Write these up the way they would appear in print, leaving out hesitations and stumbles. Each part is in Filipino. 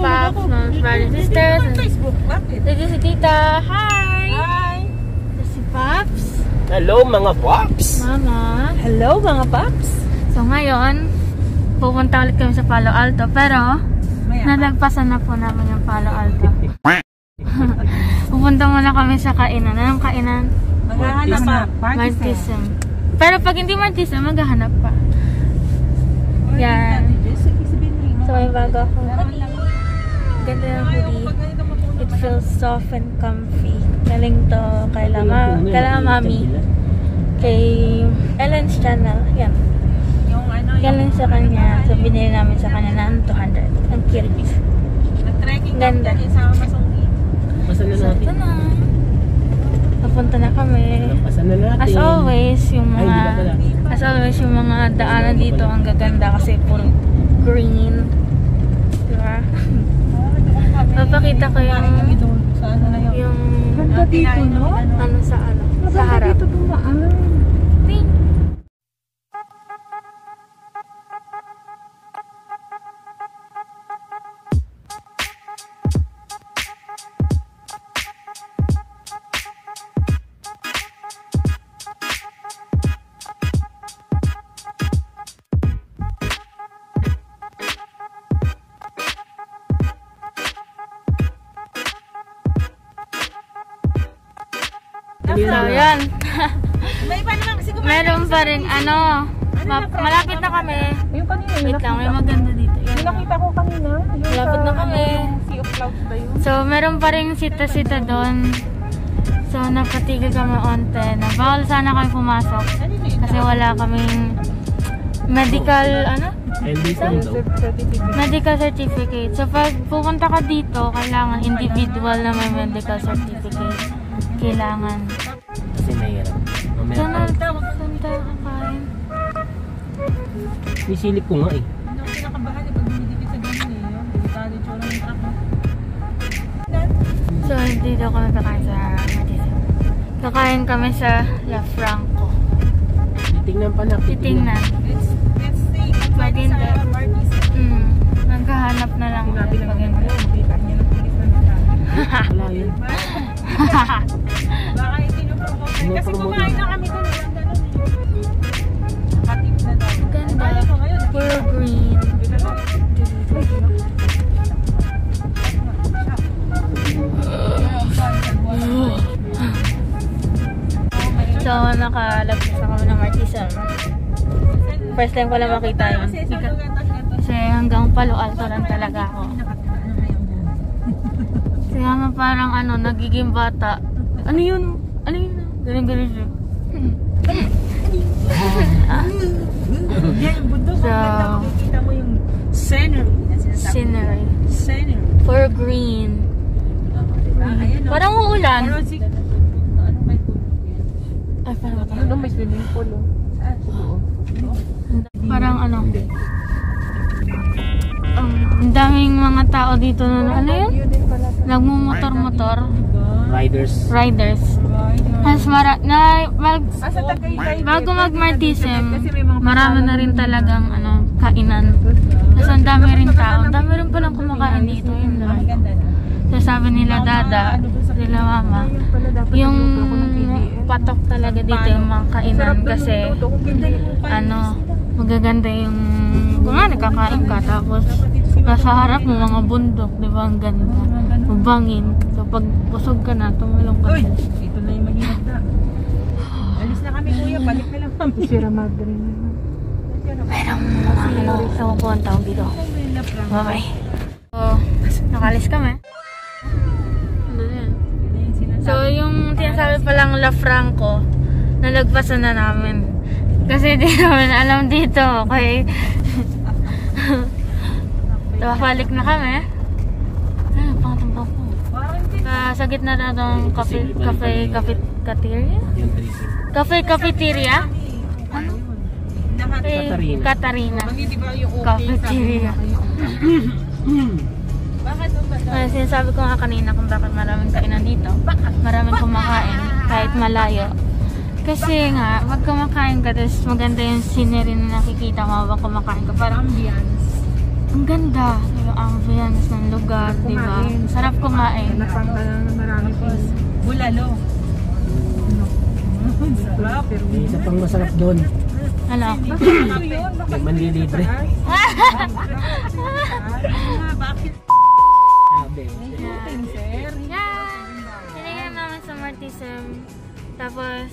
Pops, Mom's brothers and sisters. This is si Tita. Hi! Hi! This is si Pops. Hello mga Pops! Mama. Hello mga Pops! So ngayon, pupunta ulit kami sa Palo Alto. Pero, nalagpasan na po namin yung Palo Alto. Pupunta muna kami sa kainan. Anong kainan? Maghahanap pa. Martism. Pero pag hindi Martism, maghahanap pa. Yan. So may bago ako. Ganda ng hoodie. It feels soft and comfy. Galing to kay Mami. Kay Ellen's channel. Yan. Galing sa kanya. So binili namin sa kanya ng 200. Ang cute. Ganda. Pasan na So natin. ito na. Papunta na kami. Pasan na natin. As always, yung mga daanan dito ang gaganda kasi puro green. Diba? Papakita ko yung Ganda dito, no? sa harap. Dito dumaan. So, yan. May iba naman kasi kumain. Meron pa rin, malapit na kami. Yung kanina, Wait lang, may maganda dito. Yan. yung nakita ko kanina. Malapit na kami. Sea of Clouds ba yun? So, meron pa rin sita-sita doon. So, napatigil kami onte. Bawal sana kami pumasok. Kasi wala kaming medical, medical certificate. So, pag pupunta ka dito, kailangan individual na may medical certificate. Kailangan. Kasi mahirap. Saan tayo kakain? May silip ko nga eh. Hindi ako kinakabahan pag dumidikit sa ganun eh. Delikado yung tsura ng truck. So, dito kami kakain sa Martism. Kakain kami sa La Franco. Titingnan pa na. Titingnan. Let's say, pwede sa parties. Nagkahanap na lang. Sinabi ng mga makita niya ng pulis na nagkakaroon. Wala yun. Baka itinupromote. Kasi kumain na kami doon. Ang ganun eh. Nakatip na daw. Ganda. Akala ko ngayon. Puro green. So, nakalagpas na kami ng Martism. First time ko lang makita yun. Kasi hanggang Palo Alto lang talaga ako. Kaya nga parang nagiging bata. Ano yun? Ano yun? Galing-galing siya. Yan, bundok. So, Makikita mo yung scenery. scenery. For green. Parang uulan. Ay, parang Ano may swimming pool? Parang ang daming mga tao dito na ano yun? Nagmumotor-motor. Riders. Mas bago mag-Martism, marami na rin talagang kainan. Tapos ang dami rin tao. Ang dami rin palang kumakain dito. Yun lang. So sabi nila Dada, nila Mama, yung patok talaga dito yung mga kainan kasi magaganda yung kung nakakain ka tapos nasa harap ng mga bundok, di ba? Ang ganda. Mabangin. So pag busog ka na, tumulong ka. Uy! Ito na yung mahirap na. Alis na kami kuya, balik na lang kami. Sira Madre naman. Merong ewan ko ang tawag dito. Bye-bye. So, nakalis kami. So, yung sinasabi palang La Franco, nalagpasan na namin. Kasi di namin alam dito. Okay. So, balik na kami. Ay, pangatang po. Sa gitna na itong cafeteria? Ano? Katarina. Cafeteria. Sinasabi ko nga kanina kung bakit maraming kainan dito. Maraming kumakain kahit malayo. Kasi nga, pag kumakain ka, tapos maganda yung scenery na nakikita mo habang kumakain ka. Parang ambience. Ang ganda. Diba? ambience ng lugar, di ba? Sarap kumain. Napang marami pa. Bulalo. Sarap. May isa pang masarap doon. Ano? May manlilibre. Bakit? Sabi. Hinigyan namin sa Martism. Tapos,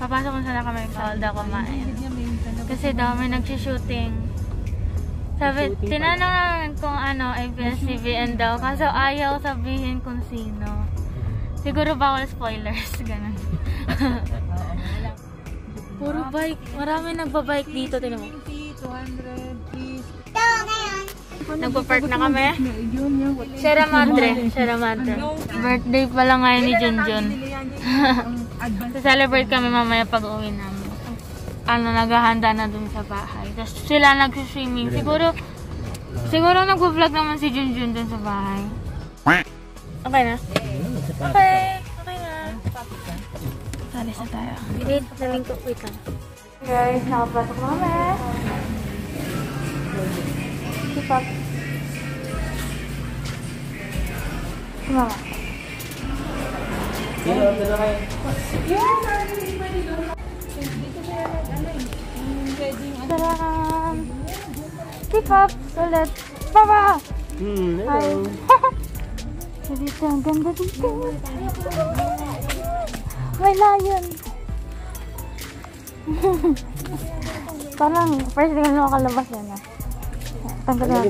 papasok kung saan kami Salda kumain. Kasi daw may nag-shooting. Sabi, tinanong namin kung ano, ABS-CBN daw. Kaso ayaw sabihin kung sino. Siguro bawal spoilers. Ganun. Puro bike. Marami nagbabike dito. Tinan mo. 200. Nagpa-park na kami. Sierra Madre. Sierra Madre. Birthday pala ngayon ni Junjun. Celebrate kami mamaya pag uwi namin. Naghahanda na dun sa bahay. Tapos sila nag-swimming. Siguro nag-vlog naman si Junjun dun sa bahay. Okay na? Okay. Okay na. Salis na tayo. Wait, naling ko. Wait lang. Guys, nakapasok na kami. Keep up. Kumama. Tadaan! Keep up! Ulit! Baba! Hi! Dito, ang ganda dito. May lion! Parang first thing na makalabas yan ah. Tanggal na.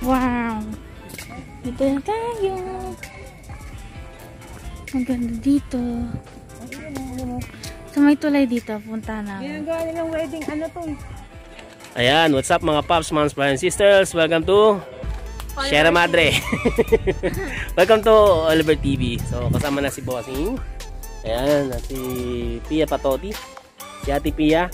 Wow! Dito na tayo. Ang ganda dito. So may tulay dito, punta na. Ginagawa nilang wedding, ano to? Ayan, what's up mga Pops, Moms, Brothers, and Sisters? Welcome to Sierra Madre. Welcome to Oliver TV. So kasama na si Bossing. Ayan, si Pia Patoti. Si Ate Pia.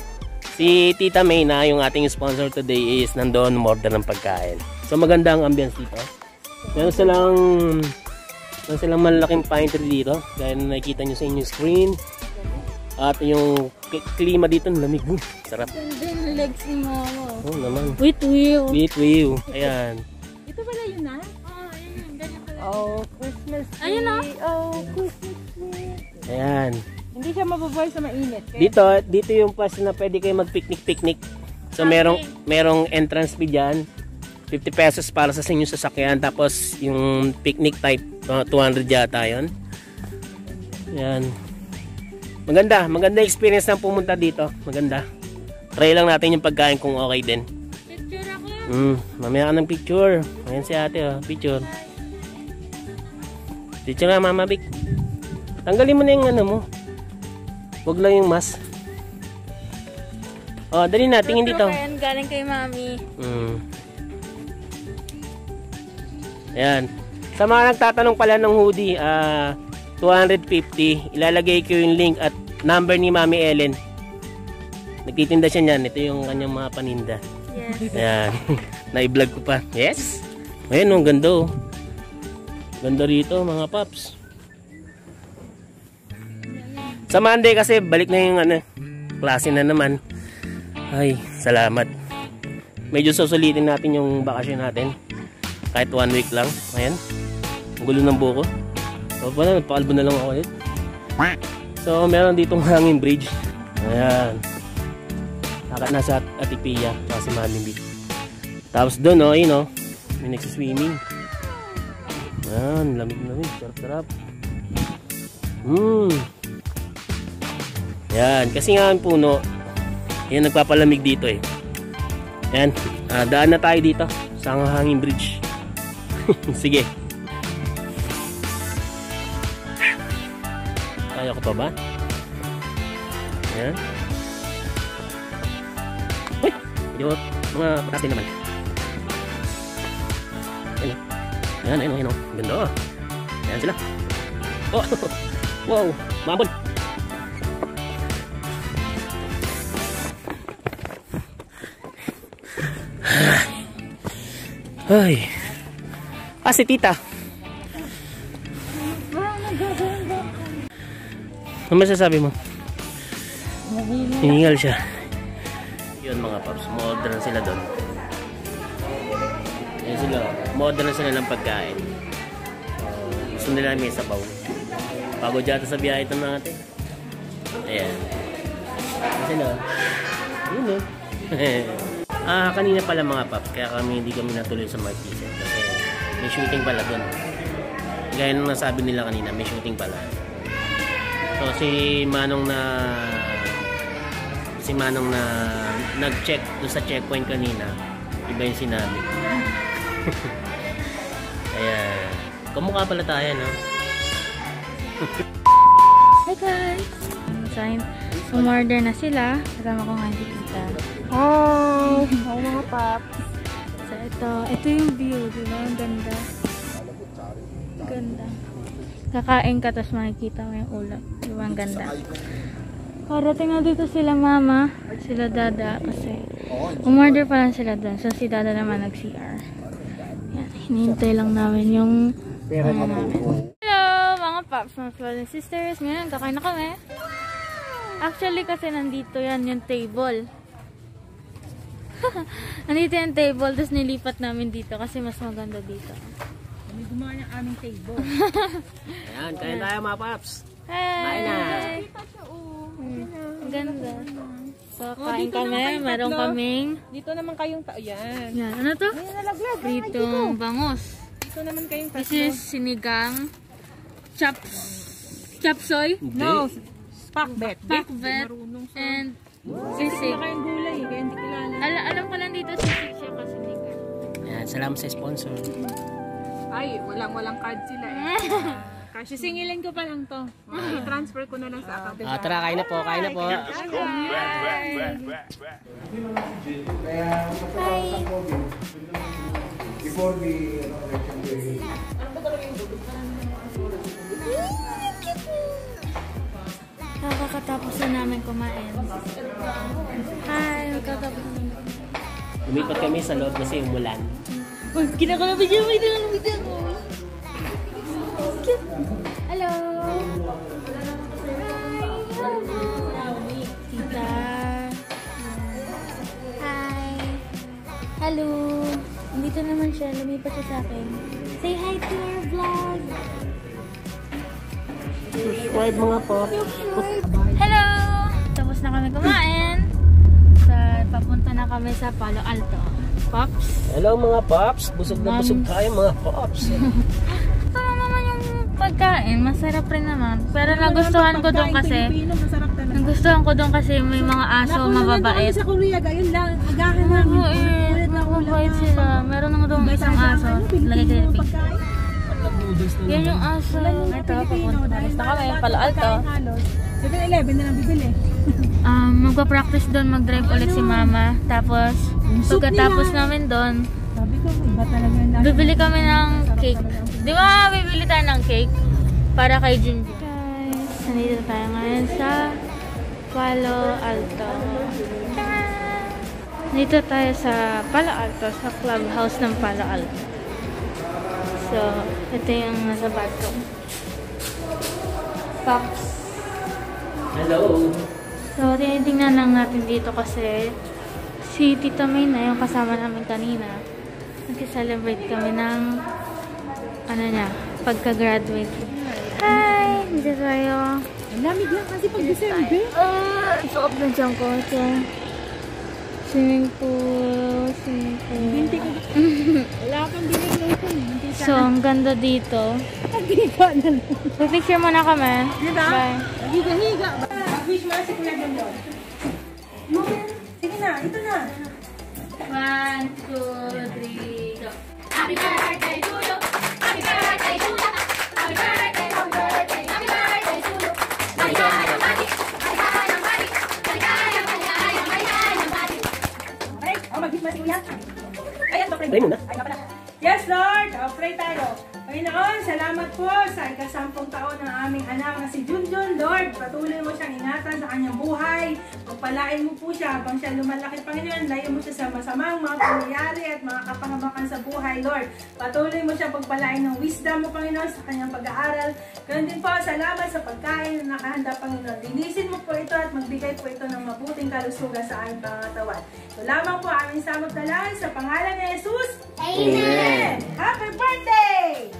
Si Tita May na yung ating sponsor today is nandun order ng pagkain. So maganda ang ambience dito. Meron silang malaking pine tree dito. Gaya na nakikita nyo sa inyong screen. At yung klima dito, lamig. Sarap. Ganda legs ni Mama. Oo naman. With wheel. With wheel. Ayan. Ito pala yun na? Oh, ayun. Ganyan pala. Oh, Christmas tree. Ayun na. Oh, Christmas tree. Ayan. Hindi siya mabubuhay sa mainit. Dito yung pwesto na pwede kayo mag-picnic. So merong entrance fee dyan. 50 pesos para sa inyong sasakyan. Tapos yung picnic type, 200 yata yun. Ayan. Maganda experience na pumunta dito. Maganda. Try lang natin yung pagkain kung okay din. Picture ako. Mamaya ka ng picture. Ayan si ate, oh. Picture. Picture nga, Mama Vic. Tanggalin mo na yung ano mo. Huwag lang yung mask. Oh, dali na. Tingin dito. Galing kay Mami. Ayan. Sa mga nagtatanong pala ng hoodie, 250. Ilalagay ko yung link at number ni Mami Ellen. Nagtitinda siya niyan. Ito yung kanyang mga paninda. Yes. Ayan. Na-vlog ko pa. Yes. Ayan, ang ganda oh. Ganda rito mga paps. Sa Monday kasi balik na yung klase na naman. Ay, salamat. Medyo susulitin natin yung bakasyon natin. Kahit 1 week lang. Ayan. Ang gulo ng buko. So, pala, nagpakalbo na lang ako ulit. So, meron ditong hanging bridge. Ayan. Nasa Ate Pia. Kasi Mami Vic. Tapos doon, oh, yun, oh. May nagsiswimming. Ayan, lamig-lamig. Sarap-sarap. Ayan. Kasi nga ang puno, yan nagpapalamig dito eh. Ayan. Daan na tayo dito sa hanging bridge. Sige. Kaya ko pa ba? Ayan. Uy! Medyo mga patas din naman. Ayan. Ayan. Ganda oh. Ayan sila. Oh! Wow! Mabon! Ay. Si Tita. Ano masasabi mo? Hiningal siya. Yun mga paps, modern sila doon. Ayan sila. Modern sila ng pagkain. Gusto nila may sabaw. Pagod yata sa biyahe ito natin. Ayan. Ayan sila. Yun o. Kanina pala mga paps. Kaya hindi kami natuloy sa Marquesas. Kasi may shooting pala doon. Gaya nung nasabi nila kanina, may shooting pala. So si Manong na nag-check doon sa checkpoint kanina, iba yung sinabi. Ayan. Kamukha pala tayo, no? Hi guys! Sign. Umorder na sila. Kasama ko nga si Tita. Oh! Hi mga paps! So ito yung view. Diba? Ang ganda. Ganda. Kakain ka tapos makikita mo yung ulap. Diba? Ang ganda. Parating na dito sila mama. Sila dada. Kasi umorder pa lang sila doon. So si dada naman nag-CR. Yan. Hinihintay lang namin yung namin. Hello mga paps, mga brothers and sisters. Ngayon kakain na kami. Actually kasi nandito yan yung table. Nandito yung table. Tapos nilipat namin dito kasi mas maganda dito. May gumawa ng aming table. Ayan, kain tayo mga paps. Hi! Na. Ang ganda. So, kain kami. Meron kaming... Dito naman kayong yan. Yan. Ano to? Ay, nalaglag. Pritong bangus. Dito naman kayong This is sinigang. Chapsoy. No, pakbet. Pakbet. And sisig. Wala kayong gulay, kaya hindi kilala. Alam ko lang dito sisig siya kasi sinigang. Ayan, salamat sa sponsor. Ay, walang card sila eh. Kasi singilin ko pa lang to. I-transfer ko na lang sa account. Tara, kain na po, kain na po. Kakatapos na namin kumain. Hi, kakatapos na namin. Lumipat kami sa loob kasi umulan. Uy, kinakalapit siya. May tinalapit ako. Hello. Tita. Hi. Hello. Nandito naman siya. Lumipat siya sa akin. Say hi to our vlog. Subscribe mga po. Hello. Tapos na kami kumain. Papunta na kami sa Palo Alto. Pops. Hello mga pops. Busog na busog tayo mga pops. Ito naman yung pagkain. Masarap rin naman. Pero nagustuhan ko doon kasi. Nagustuhan ko doon kasi may mga aso mababait. Sa Korea, gayon lang. Agahan namin. Mababait sila. Meron nga doon isang aso. Lagay kayo ng pig. Yan yung aso. Ito, papunta na kami. Palo Alto. 7-11 na lang bibili. Magpa-practice doon mag-drive ulit si mama. Tapos, pagkatapos namin doon, Sabi ko, iba talaga yung dahil. bibili kami ng cake. Di ba bibili tayo ng cake? Para kay Junjun. Guys, nandito tayo ngayon sa Palo Alto. Nandito tayo sa Palo Alto, sa clubhouse ng Palo Alto. So, ito yung nasa bag ko. Pops. Hello. So, tinitingnan lang natin dito kasi si Tita May na yung kasama namin kanina. Nag-celebrate kami ng ano niya, pagka-graduate. Hi! Dito tayo. Ang lamig lang kasi pag December. Suot na dyan ko. Ito. Swimming pool. Binti ko. Wala kang binig lotion. So, ang ganda dito. Higa na lang. So, picture muna kami. Diba? Bye. Higa-higa. Wish mo si Kuya Dondon. Sige na, ito na. 1, 2, 3, go. Happy birthday to you. Happy birthday to you. Happy birthday, happy birthday, happy birthday to you. Maligayang bati, maligayang bati, maligayang, maligayang, maligayang bati. Okay, mag-gift mo si Kuya. Ayan, pray. Pray muna. Ay, nga pala. Yes, Lord. Pray tayo. Panginoon, salamat po sa ika-10 taon ng aming anak na si Junjun. Lord, patuloy mo siyang ingatan sa kanyang buhay. Pagpalain mo po siya habang siya lumalaki, Panginoon. Layo mo siya sa masamang mga pangyayari at mga kapahamakan sa buhay, Lord. Patuloy mo siya pagpalain ng wisdom mo, Panginoon, sa kanyang pag-aaral. Ganun din po, salamat sa pagkain na nakahanda, Panginoon. Linisin mo po ito at magbigay po ito ng mabuting kalusugan sa aming pangatawan. So lamang po aming samot na lang sa pangalan ni Jesus. Amen. Happy birthday!